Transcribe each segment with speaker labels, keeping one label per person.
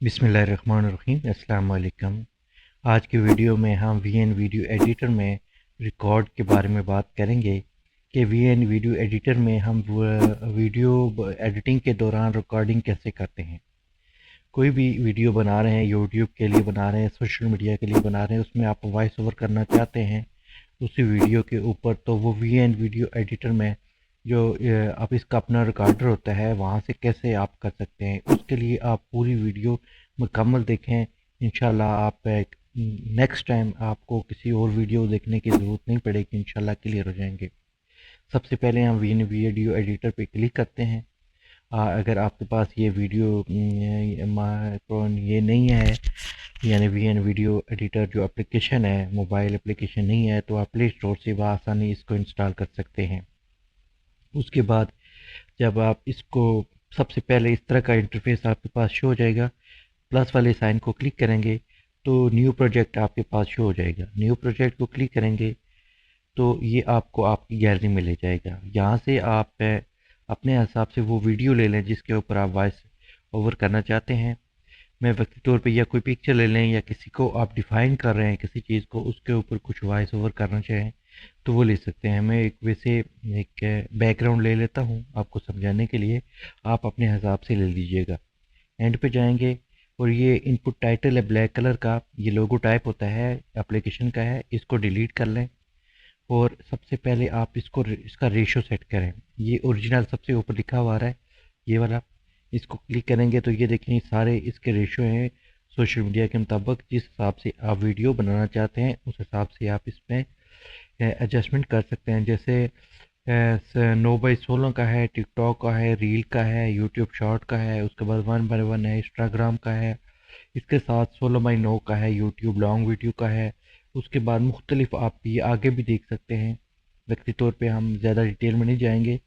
Speaker 1: बिस्मिल्लाहिर्रहमानिर्रहीम। अस्सलाम वालेकुम। आज की वीडियो में हम वीएन वीडियो एडिटर में रिकॉर्ड के बारे में बात करेंगे कि वीएन वीडियो एडिटर में हम वीडियो एडिटिंग के दौरान रिकॉर्डिंग कैसे करते हैं। कोई भी वीडियो बना रहे हैं, यूट्यूब के लिए बना रहे हैं, सोशल मीडिया के लिए बना रहे हैं, उसमें आप वॉइस ओवर करना चाहते हैं उसी वीडियो के ऊपर, तो वो वीएन वीडियो एडिटर में जो आप इसका अपना रिकॉर्डर होता है वहाँ से कैसे आप कर सकते हैं। उसके लिए आप पूरी वीडियो मुकम्मल देखें। इंशाल्लाह आप नेक्स्ट टाइम आपको किसी और वीडियो देखने की ज़रूरत नहीं पड़ेगी, इंशाल्लाह क्लियर हो जाएंगे। सबसे पहले हम वीएन वीडियो एडिटर पे क्लिक करते हैं। अगर आपके पास ये वीडियो ये नहीं है, यानी वीएन वीडियो एडिटर जो एप्लीकेशन है, मोबाइल एप्लीकेशन नहीं है, तो आप प्ले स्टोर से आसानी इसको इंस्टॉल कर सकते हैं। उसके बाद जब आप इसको, सबसे पहले इस तरह का इंटरफेस आपके पास शो हो जाएगा। प्लस वाले साइन को क्लिक करेंगे तो न्यू प्रोजेक्ट आपके पास शो हो जाएगा। न्यू प्रोजेक्ट को क्लिक करेंगे तो ये आपको आपकी गैलरी में ले जाएगा। यहाँ से आप अपने हिसाब से वो वीडियो ले लें जिसके ऊपर आप वॉइस ओवर करना चाहते हैं। मैं वक्ती तौर पे या कोई पिक्चर ले लें, या किसी को आप डिफ़ाइन कर रहे हैं किसी चीज़ को, उसके ऊपर कुछ वॉइस ओवर करना चाहें तो वो ले सकते हैं। मैं एक वैसे एक बैकग्राउंड ले लेता हूँ आपको समझाने के लिए, आप अपने हिसाब से ले लीजिएगा। एंड पे जाएंगे और ये इनपुट टाइटल है ब्लैक कलर का, ये लोगो टाइप होता है, एप्लीकेशन का है, इसको डिलीट कर लें। और सबसे पहले आप इसका रेशो सेट करें। ये ओरिजिनल सबसे ऊपर लिखा हुआ आ रहा है, ये वाला, इसको क्लिक करेंगे तो ये देखें सारे इसके रेशो हैं सोशल मीडिया के मुताबिक। जिस हिसाब से आप वीडियो बनाना चाहते हैं उस हिसाब से आप इसमें एडजस्टमेंट कर सकते हैं। जैसे 9:16 का है, टिकटॉक का है, रील का है, यूट्यूब शॉर्ट का है, उसके बाद 1:1 है, इंस्टाग्राम का है, इसके साथ 16:9 का है, यूट्यूब लॉन्ग वीडियो का है। उसके बाद मुख्तलिफ आप ये आगे भी देख सकते हैं। व्यक्ति तौर पे हम ज़्यादा डिटेल में नहीं जाएंगे।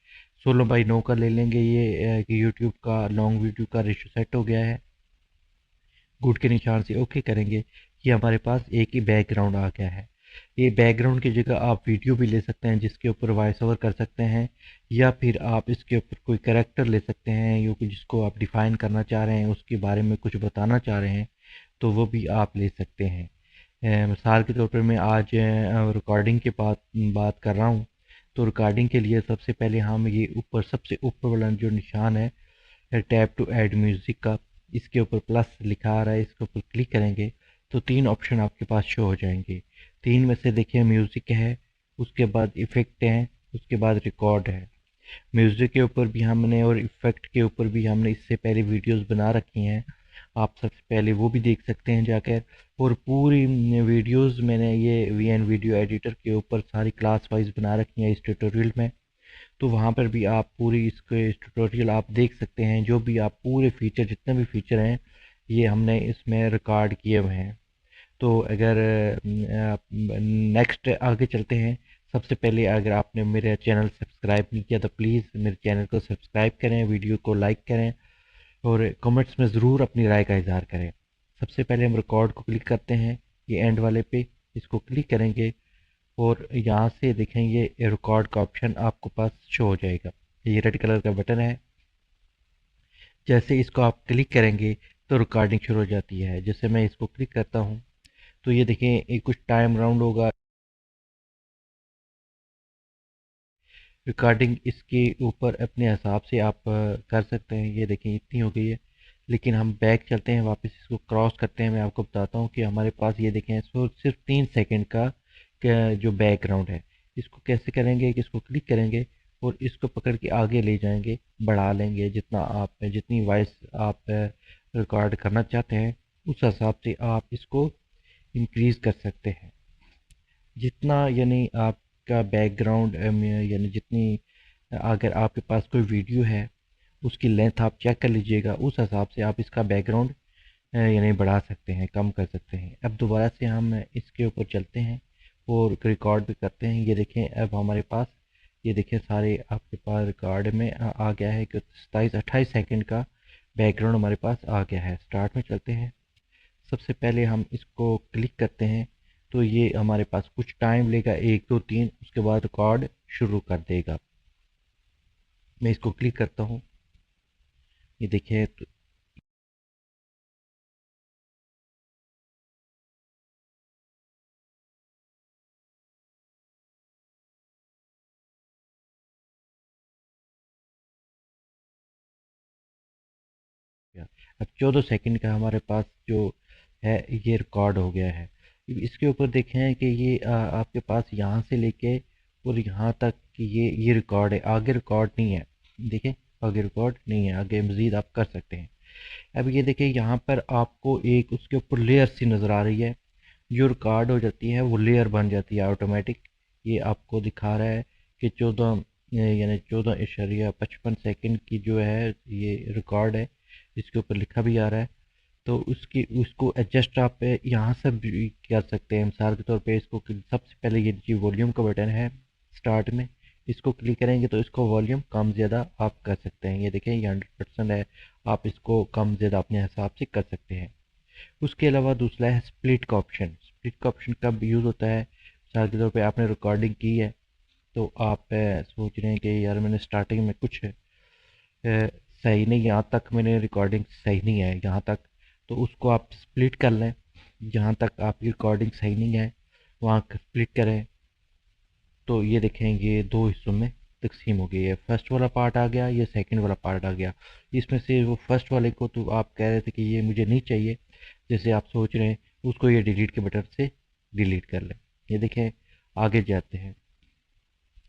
Speaker 1: 16:9 का ले लेंगे ये कि यूट्यूब का लॉन्ग वीडियो का रेशो सेट हो गया है। गुड के निशान से ओके करेंगे, ये हमारे पास एक ही बैकग्राउंड आ गया है। ये बैकग्राउंड की जगह आप वीडियो भी ले सकते हैं जिसके ऊपर वॉइस ओवर कर सकते हैं, या फिर आप इसके ऊपर कोई कैरेक्टर ले सकते हैं जो कि जिसको आप डिफ़ाइन करना चाह रहे हैं, उसके बारे में कुछ बताना चाह रहे हैं, तो वो भी आप ले सकते हैं। मिसाल के तौर पर मैं आज रिकॉर्डिंग के बात बात कर रहा हूँ, तो रिकॉर्डिंग के लिए सबसे पहले हम ये ऊपर सबसे ऊपर वाला जो निशान है टैप टू ऐड म्यूज़िक का, इसके ऊपर प्लस लिखा आ रहा है, इसके ऊपर क्लिक करेंगे तो तीन ऑप्शन आपके पास शो हो जाएंगे। तीन में से देखिए म्यूज़िक है, उसके बाद इफ़ेक्ट है, उसके बाद रिकॉर्ड है। म्यूज़िक के ऊपर भी हमने और इफ़ेक्ट के ऊपर भी हमने इससे पहले वीडियोस बना रखी हैं, आप सबसे पहले वो भी देख सकते हैं जाकर। और पूरी वीडियोस मैंने ये वीएन वीडियो एडिटर के ऊपर सारी क्लास वाइज बना रखी हैं इस ट्यूटोरियल में, तो वहाँ पर भी आप पूरी इसके ट्यूटोरियल आप देख सकते हैं। जो भी आप पूरे फीचर, जितने भी फीचर हैं, ये हमने इसमें रिकॉर्ड किए हुए हैं। तो अगर नेक्स्ट आगे चलते हैं, सबसे पहले अगर आपने मेरा चैनल सब्सक्राइब नहीं किया तो प्लीज़ मेरे चैनल को सब्सक्राइब करें, वीडियो को लाइक करें और कमेंट्स में ज़रूर अपनी राय का इजहार करें। सबसे पहले हम रिकॉर्ड को क्लिक करते हैं, ये एंड वाले पे इसको क्लिक करेंगे और यहाँ से देखेंगे रिकॉर्ड का ऑप्शन आपको पास शो हो जाएगा। ये रेड कलर का बटन है, जैसे इसको आप क्लिक करेंगे तो रिकॉर्डिंग शुरू हो जाती है। जैसे मैं इसको क्लिक करता हूँ तो ये देखें एक कुछ टाइम राउंड होगा, रिकॉर्डिंग इसके ऊपर अपने हिसाब से आप कर सकते हैं। ये देखें इतनी हो गई है, लेकिन हम बैक चलते हैं, वापस इसको क्रॉस करते हैं। मैं आपको बताता हूँ कि हमारे पास ये देखें सिर्फ 3 सेकंड का जो बैकग्राउंड है। इसको कैसे करेंगे कि इसको क्लिक करेंगे और इसको पकड़ के आगे ले जाएंगे, बढ़ा लेंगे जितना आप जितनी वॉइस आप रिकॉर्ड करना चाहते हैं उस हिसाब से आप इसको इंक्रीज़ कर सकते हैं। जितना यानी आपका बैकग्राउंड यानी जितनी, अगर आपके पास कोई वीडियो है उसकी लेंथ आप चेक कर लीजिएगा, उस हिसाब से आप इसका बैकग्राउंड यानी बढ़ा सकते हैं, कम कर सकते हैं। अब दोबारा से हम इसके ऊपर चलते हैं और रिकॉर्ड भी करते हैं। ये देखें अब हमारे पास, ये देखें सारे आपके पास रिकॉर्ड में आ गया है कि 27-28 सेकंड का बैकग्राउंड हमारे पास आ गया है। स्टार्ट में चलते हैं, सबसे पहले हम इसको क्लिक करते हैं तो ये हमारे पास कुछ टाइम लेगा, 1 2 3, उसके बाद रिकॉर्ड शुरू कर देगा। मैं इसको क्लिक करता हूँ, ये देखिए तो गया। अब 14 सेकंड का हमारे पास जो है ये रिकॉर्ड हो गया है। इसके ऊपर देखें कि ये आपके पास यहाँ से लेके और यहाँ तक कि ये रिकॉर्ड है, आगे रिकॉर्ड नहीं है। देखें आगे रिकॉर्ड नहीं है, आगे मज़ीद आप कर सकते हैं। अब ये देखिए यहाँ पर आपको एक उसके ऊपर लेयर सी नज़र आ रही है, जो रिकॉर्ड हो जाती है वो लेयर बन जाती है ऑटोमेटिक। ये आपको दिखा रहा है कि 14 यानी 14.55 सेकंड की जो है ये रिकॉर्ड है, इसके ऊपर लिखा भी आ रहा है। तो उसको एडजस्ट आप यहाँ से भी कर सकते हैं। मिसाल के तौर पे इसको सबसे पहले ये जो वॉल्यूम का बटन है स्टार्ट में, इसको क्लिक करेंगे तो इसको वॉल्यूम कम ज़्यादा आप कर सकते हैं। ये देखें ये 100% है, आप इसको कम ज़्यादा अपने हिसाब से कर सकते हैं। उसके अलावा दूसरा है स्प्लिट का ऑप्शन। स्प्लिट का ऑप्शन कब यूज़ होता है? मिसाल के तौर पे आपने रिकॉर्डिंग की है, तो आप सोच रहे हैं कि यार मैंने स्टार्टिंग में कुछ सही नहीं, यहाँ तक मैंने रिकॉर्डिंग सही नहीं है यहाँ तक, तो उसको आप स्प्लिट कर लें। जहाँ तक आपकी रिकॉर्डिंग सही नहीं है वहाँ स्प्लिट करें, तो ये देखें ये दो हिस्सों में तकसीम हो गई है। फर्स्ट वाला पार्ट आ गया, ये सेकंड वाला पार्ट आ गया। इसमें से वो फर्स्ट वाले को तो आप कह रहे थे कि ये मुझे नहीं चाहिए, जैसे आप सोच रहे हैं, उसको ये डिलीट के बटन से डिलीट कर लें। ये देखें आगे जाते हैं।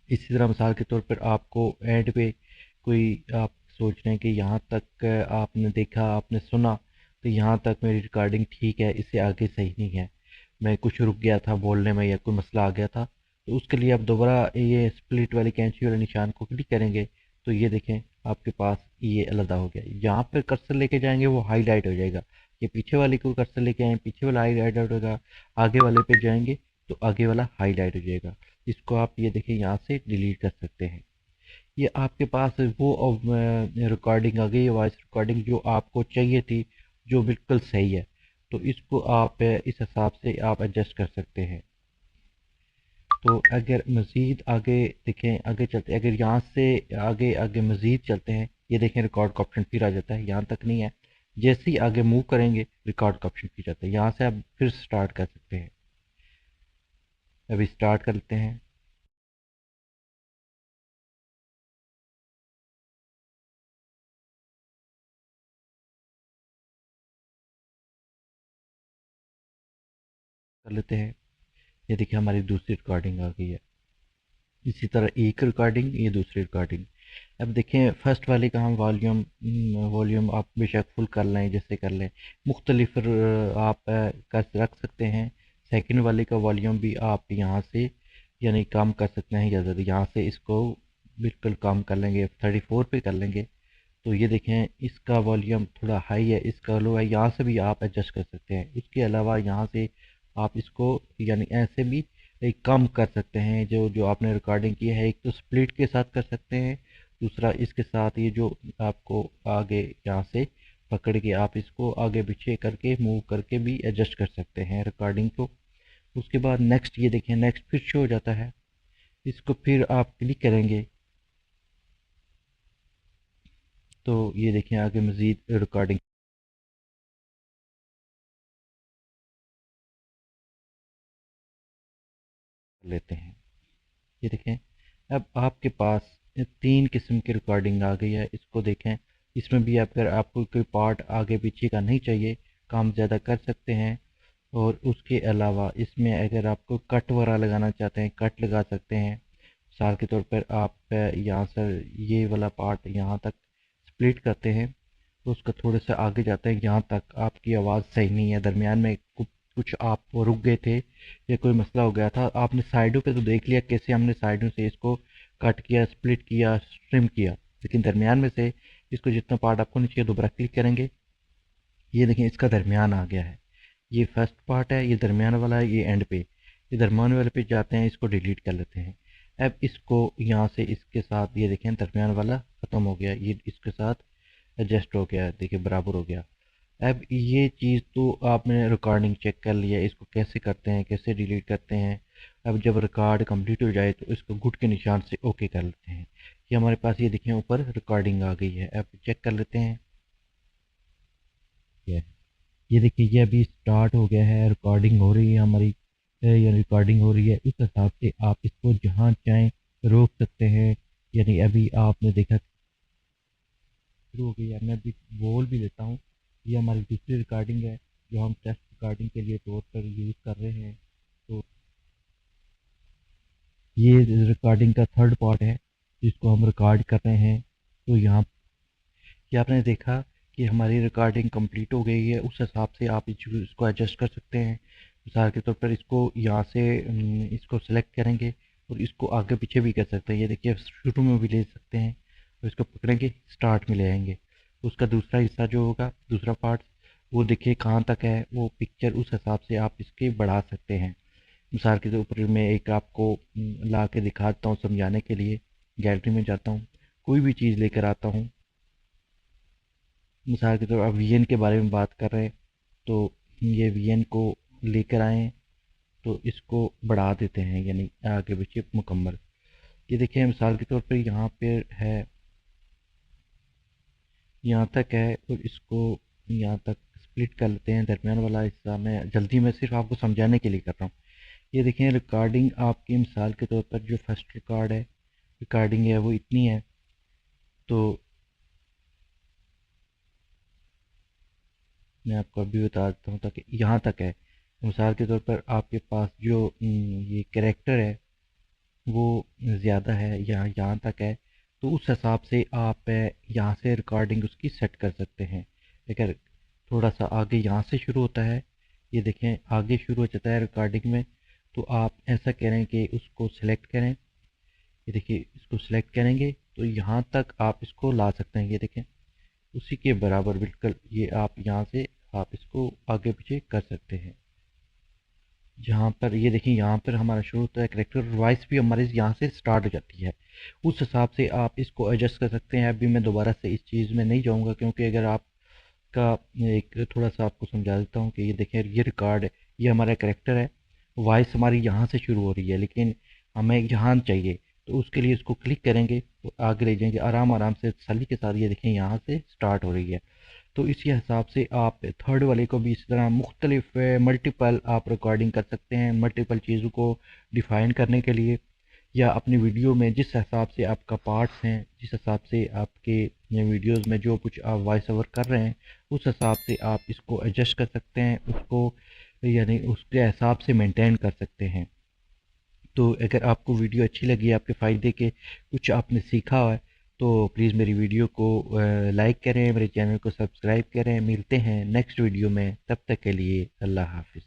Speaker 1: इसी तरह मिसाल के तौर पर आपको एंड पे कोई आप सोच रहे हैं कि यहाँ तक आपने देखा, आपने सुना, तो यहाँ तक मेरी रिकॉर्डिंग ठीक है, इससे आगे सही नहीं है, मैं कुछ रुक गया था बोलने में या कोई मसला आ गया था, तो उसके लिए आप दोबारा ये स्प्लिट वाली कैंची वाले निशान को क्लिक करेंगे तो ये देखें आपके पास ये अलग हो गया। यहाँ पर कर्सर लेके जाएंगे वो हाईलाइट हो जाएगा। ये पीछे वाले को कर्सर लेके आए, पीछे वाला हाईलाइट होगा, आगे वाले पे जाएंगे तो आगे वाला हाईलाइट हो जाएगा। इसको आप ये देखिए यहाँ से डिलीट कर सकते हैं। ये आपके पास वो रिकॉर्डिंग आ गई, वॉइस रिकॉर्डिंग जो आपको चाहिए थी, जो बिल्कुल सही है। तो इसको आप इस हिसाब से आप एडजस्ट कर सकते हैं। तो अगर मज़ीद आगे देखें, आगे चलते, अगर यहाँ से आगे आगे मज़ीद चलते हैं, ये देखें रिकॉर्ड का ऑप्शन फिर आ जाता है, यहाँ तक नहीं है। जैसे ही आगे मूव करेंगे रिकॉर्ड का ऑप्शन फिर आता है, यहाँ से आप फिर स्टार्ट कर सकते हैं। अभी स्टार्ट करते हैं। कर लेते हैं। ये देखिए हमारी दूसरी रिकॉर्डिंग आ गई है। इसी तरह एक रिकॉर्डिंग, ये दूसरी रिकॉर्डिंग। अब देखें फर्स्ट वाले का हम वॉल्यूम आप बेशक फुल कर लें, जैसे कर लें, मुख्तलिफ आप कर रख सकते हैं। सेकंड वाले का वॉल्यूम भी आप यहाँ से यानी कम कर सकते हैं, या ज़्यादा यहाँ से इसको बिल्कुल कम कर लेंगे, 34 पे कर लेंगे तो ये देखें इसका वॉल्यूम थोड़ा हाई है, इसका लो है, यहाँ से भी आप एडजस्ट कर सकते हैं। इसके अलावा यहाँ से आप इसको यानी ऐसे भी एक कम कर सकते हैं। जो जो आपने रिकॉर्डिंग की है, एक तो स्प्लिट के साथ कर सकते हैं, दूसरा इसके साथ ये जो आपको आगे यहाँ से पकड़ के आप इसको आगे पीछे करके मूव करके भी एडजस्ट कर सकते हैं रिकॉर्डिंग को। उसके बाद नेक्स्ट, ये देखें नेक्स्ट फिर शो हो जाता है, इसको फिर आप क्लिक करेंगे तो ये देखें आगे मज़ीद रिकॉर्डिंग लेते हैं। ये देखें अब आपके पास 3 किस्म की रिकॉर्डिंग आ गई है। इसको देखें, इसमें भी अगर आपको कोई पार्ट आगे पीछे का नहीं चाहिए, काम ज़्यादा कर सकते हैं। और उसके अलावा इसमें अगर आपको कट वगैरह लगाना चाहते हैं, कट लगा सकते हैं। मिसाल के तौर पर आप यहाँ से ये वाला पार्ट यहाँ तक स्प्लिट करते हैं, तो उसका थोड़े से आगे जाते हैं, यहाँ तक आपकी आवाज़ सही नहीं है, दरमियान में कुछ आप रुक गए थे या कोई मसला हो गया था, आपने साइडों पे तो देख लिया कैसे हमने साइडों से इसको कट किया, स्प्लिट किया, ट्रिम किया, लेकिन दरमियान में से इसको जितना पार्ट आपको नहीं चाहिए दोबारा क्लिक करेंगे, ये देखें इसका दरमियान आ गया है। ये फर्स्ट पार्ट है, ये दरमियान वाला है, ये एंड पे, ये दरमियान वाले पे जाते हैं, इसको डिलीट कर लेते हैं। अब इसको यहाँ से इसके साथ ये देखें दरमियान वाला ख़त्म हो गया, ये इसके साथ एडजस्ट हो गया, देखिए बराबर हो गया। अब ये चीज़ तो आपने रिकॉर्डिंग चेक कर लिया, इसको कैसे करते हैं, कैसे डिलीट करते हैं। अब जब रिकॉर्ड कंप्लीट हो जाए तो इसको गुड के निशान से ओके कर लेते हैं। ये हमारे पास ये देखें ऊपर रिकॉर्डिंग आ गई है। अब चेक कर लेते हैं। ये देखिए ये अभी स्टार्ट हो गया है, रिकॉर्डिंग हो रही है हमारी, या रिकॉर्डिंग हो रही है। इस हिसाब से आप इसको जहाँ चाहें रोक सकते हैं। यानी अभी आपने देखा शुरू हो गई है। मैं अभी बोल भी देता हूँ, ये हमारी दूसरी रिकॉर्डिंग है जो हम टेस्ट रिकॉर्डिंग के लिए तौर पर यूज़ कर रहे हैं। तो ये रिकॉर्डिंग का थर्ड पार्ट है जिसको हम रिकॉर्ड कर रहे हैं। तो यहाँ कि आपने देखा कि हमारी रिकॉर्डिंग कंप्लीट हो गई है, उस हिसाब से आप इसको एडजस्ट कर सकते हैं। मिसाल के तौर पर इसको यहाँ से इसको सेलेक्ट करेंगे और इसको आगे पीछे भी कर सकते हैं। ये देखिए शुरू में भी ले सकते हैं और इसको पकड़ेंगे स्टार्ट में ले आएंगे। उसका दूसरा हिस्सा जो होगा, दूसरा पार्ट, वो देखिए कहाँ तक है, वो पिक्चर उस हिसाब से आप इसके बढ़ा सकते हैं। मिसाल के तौर पर मैं एक आपको ला के दिखाता हूँ समझाने के लिए। गैलरी में जाता हूँ, कोई भी चीज़ लेकर आता हूँ। मिसाल के तौर पर वीएन के बारे में बात कर रहे हैं, तो ये वीएन को लेकर आए, तो इसको बढ़ा देते हैं यानी आगे पीछे मुकम्मल। ये देखिए मिसाल के तौर पर यहाँ पे है, यहाँ तक है और इसको यहाँ तक स्प्लिट कर लेते हैं। दरमियान वाला हिस्सा मैं जल्दी में सिर्फ आपको समझाने के लिए कर रहा हूँ। ये देखिए रिकॉर्डिंग आपकी मिसाल के तौर पर जो फर्स्ट रिकॉर्डिंग है वो इतनी है। तो मैं आपको अभी बता देता हूँ ताकि यहाँ तक है। मिसाल के तौर पर आपके पास जो ये कैरेक्टर है वो ज़्यादा है या यहाँ तक है, तो उस हिसाब से आप यहाँ से रिकॉर्डिंग उसकी सेट कर सकते हैं। अगर थोड़ा सा आगे यहाँ से शुरू होता है, ये देखें आगे शुरू हो जाता है रिकॉर्डिंग में, तो आप ऐसा करें कि उसको सिलेक्ट करें। ये देखिए इसको सिलेक्ट करेंगे तो यहाँ तक आप इसको ला सकते हैं। ये देखें उसी के बराबर बिल्कुल, ये आप यहाँ से आप इसको आगे पीछे कर सकते हैं। जहाँ पर ये देखिए यहाँ पर हमारा शुरू होता है करेक्टर, वॉइस भी हमारे यहाँ से स्टार्ट हो जाती है। उस हिसाब से आप इसको एडजस्ट कर सकते हैं। अभी मैं दोबारा से इस चीज़ में नहीं जाऊँगा क्योंकि अगर आपका एक थोड़ा सा आपको समझा देता हूँ कि ये देखें ये रिकॉर्ड है, ये हमारा करेक्टर है, वॉइस हमारी यहाँ से शुरू हो रही है लेकिन हमें यहाँ चाहिए, तो उसके लिए इसको क्लिक करेंगे तो आगे ले जाएंगे आराम आराम से तसल्ली के साथ। ये देखें यहाँ से स्टार्ट हो रही है। तो इसी हिसाब से आप थर्ड वाले को भी इस तरह मुख्तलिफ मल्टीपल आप रिकॉर्डिंग कर सकते हैं, मल्टीपल चीज़ों को डिफ़ाइन करने के लिए, या अपनी वीडियो में जिस हिसाब से आपका पार्ट्स हैं, जिस हिसाब से आपके वीडियोस में जो कुछ आप वॉइस ओवर कर रहे हैं, उस हिसाब से आप इसको एडजस्ट कर सकते हैं, उसको यानी उसके हिसाब से मेंटेन कर सकते हैं। तो अगर आपको वीडियो अच्छी लगी, आपके फ़ायदे के कुछ आपने सीखा है, तो प्लीज़ मेरी वीडियो को लाइक करें, मेरे चैनल को सब्सक्राइब करें। मिलते हैं नेक्स्ट वीडियो में, तब तक के लिए अल्लाह हाफ़िज़।